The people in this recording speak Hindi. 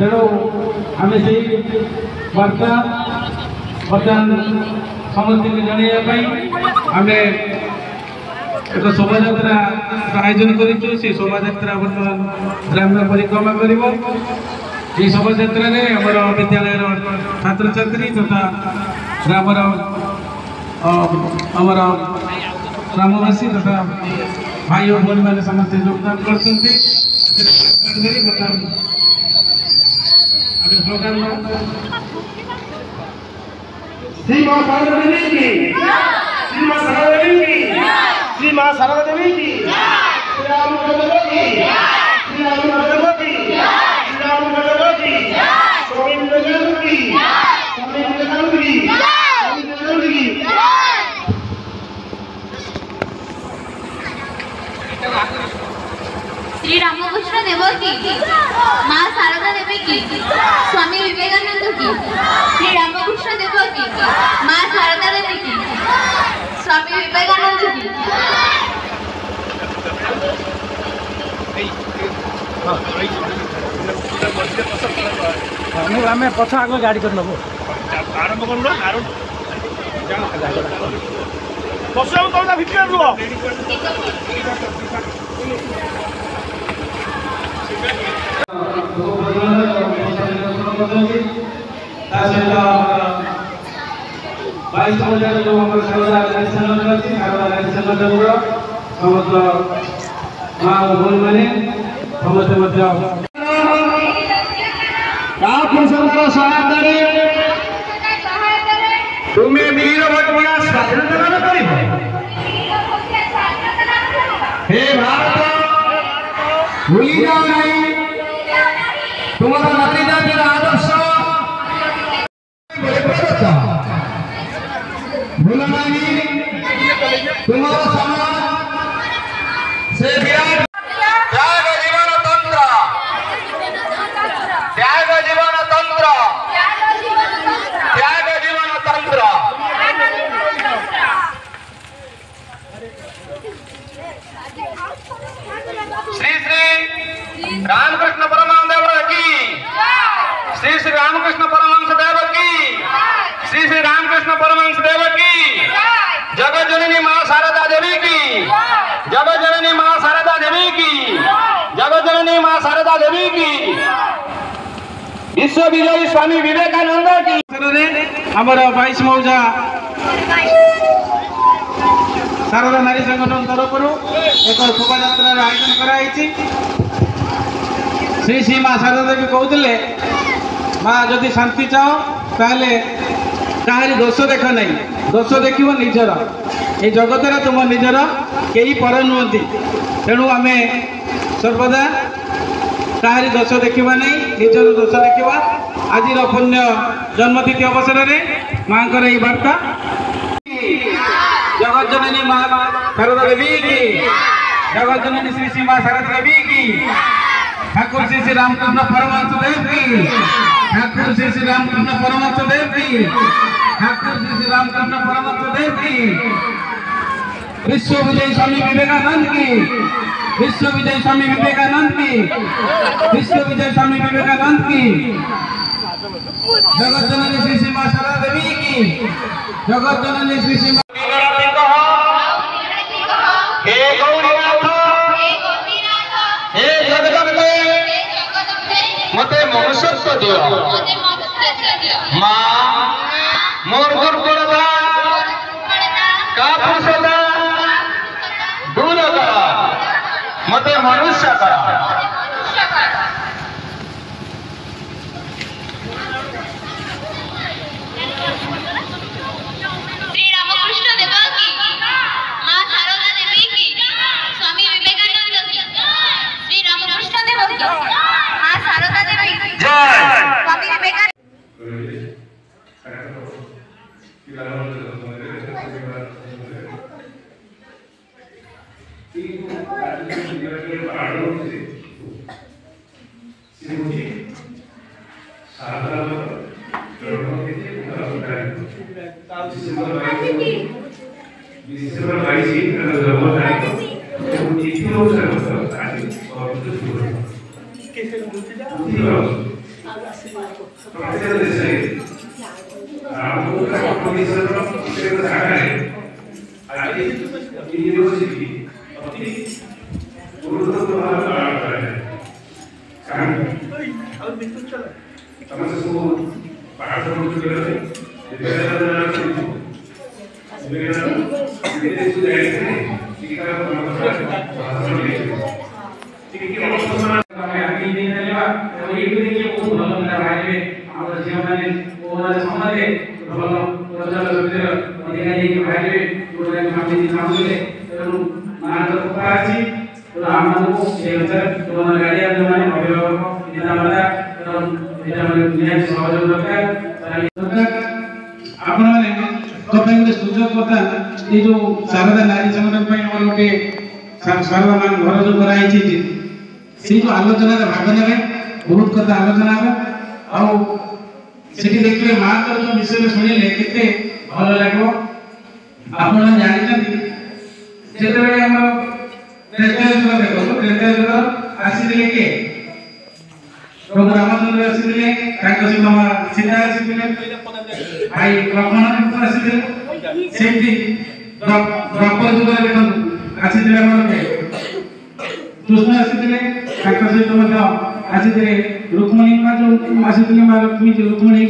तेणु आम से वार्ता बर्तमान समस्त जनवाई आम एक शोभा आयोजन कर शोभा बर्तमान ग्राम्य परिक्रमा कर शोभा विद्यालय छात्र छात्री तथा ग्रामर आमर ग्रामवासी तथा भाई और भौणी मैंने समस्त योगदान कर श्री मां शारदा देवी की, श्री मां शारदा देवी की, श्री मां शारदा देवी की, श्री राम भगवान की, श्री राम भगवान की, श्री राम भगवान की, स्वामी विवेकानंद की, स्वामी विवेकानंद की, स्वामी विवेकानंद की। श्री रामकृष्ण देव की, माँ शारदा देवी की, स्वामी विवेकानंद की, श्री रामकृष्ण देव की, माँ शारदा देवी की, स्वामी विवेकानंद की। आम पछ आग गाड़ी कर नबो आरंभ कर लो बस तुम भितर रुह समस्त माँ भौणी मैंने समस्त सहायता तुम्हें वीर भटमया स्वाधीनता लाभ कर हे भारत भूली जाओ नहीं तुम्हारा मातृ जाति आदर्श भूला नहीं तुम्हारा समाज से विराट त्याग जीवन तंत्र त्याग जीवन तंत्र त्याग जीवन तंत्र श्री श्री रामकृष्ण परमहंस देव की श्री श्री रामकृष्ण परमहंस देव की श्री श्री रामकृष्ण परमहंस देव की जगत जननी मां शारदा देवी की जगत जननी मां शारदा देवी की जगत जननी मां शारदा देवी की विश्व विजयी स्वामी विवेकानंद की हमार 22 मौजा शारदा नारी संगठन तरफ एक शोभा यात्रा आयोजन कराई। श्री श्री मां शारदा देवी कहते माँ जदि शांति चाह ताले कहारी दोष देख नहीं दोष देख निजर ये जगत तुम निजर कई पर नुहति तेणु आम सर्वदा कहारी दोष देखा नहीं निजर दोष देखा। आज पुण्य जन्मतिथि अवसर में माँ को वार्ता जगत जननी मां शारदा देवी की जगत जननी श्री श्री मां शारदा देवी की ठाकुर श्री श्री रामकृष्ण परमहंस देव की ठाकुर श्री श्री रामकृष्ण परमहंस देव की ठाकुर श्री श्री रामकृष्ण परमहंस देव की विश्व विजयी स्वामी विवेकानंद की विश्व विजयी स्वामी विवेकानंद की विश्व विजयी स्वामी विवेकानंद की जगत जननी श्री श्री मां शारदा देवी की जगत जननी श्री श्री हे गौरीनाथ हे जगदम्बे मते मनुष्यत्व दियो मां मोर दुर्बलता कापुरुषता दूर कर मते मनुष्य कर। श्री रामकृष्ण देव की, मां शारदा देवी की, स्वामी विवेकानंद की, श्री रामकृष्ण देव की, शारदा नारी संगठन गोटे शारदा मान घर जो कराई से जो आलोचना भाग ने बहुत कथा आलोचना हम देखिए माँ जो विषय शुणिले के भल लगे आप जानते आसी किए प्रभु रामचंद्र आसी सीता आसी भाई लक्ष्मण आसी द्रौपदी जुग देखो आसी कृष्ण आसी सहित आसी रुक्मणी जो आसी लक्ष्मी रुक्मणी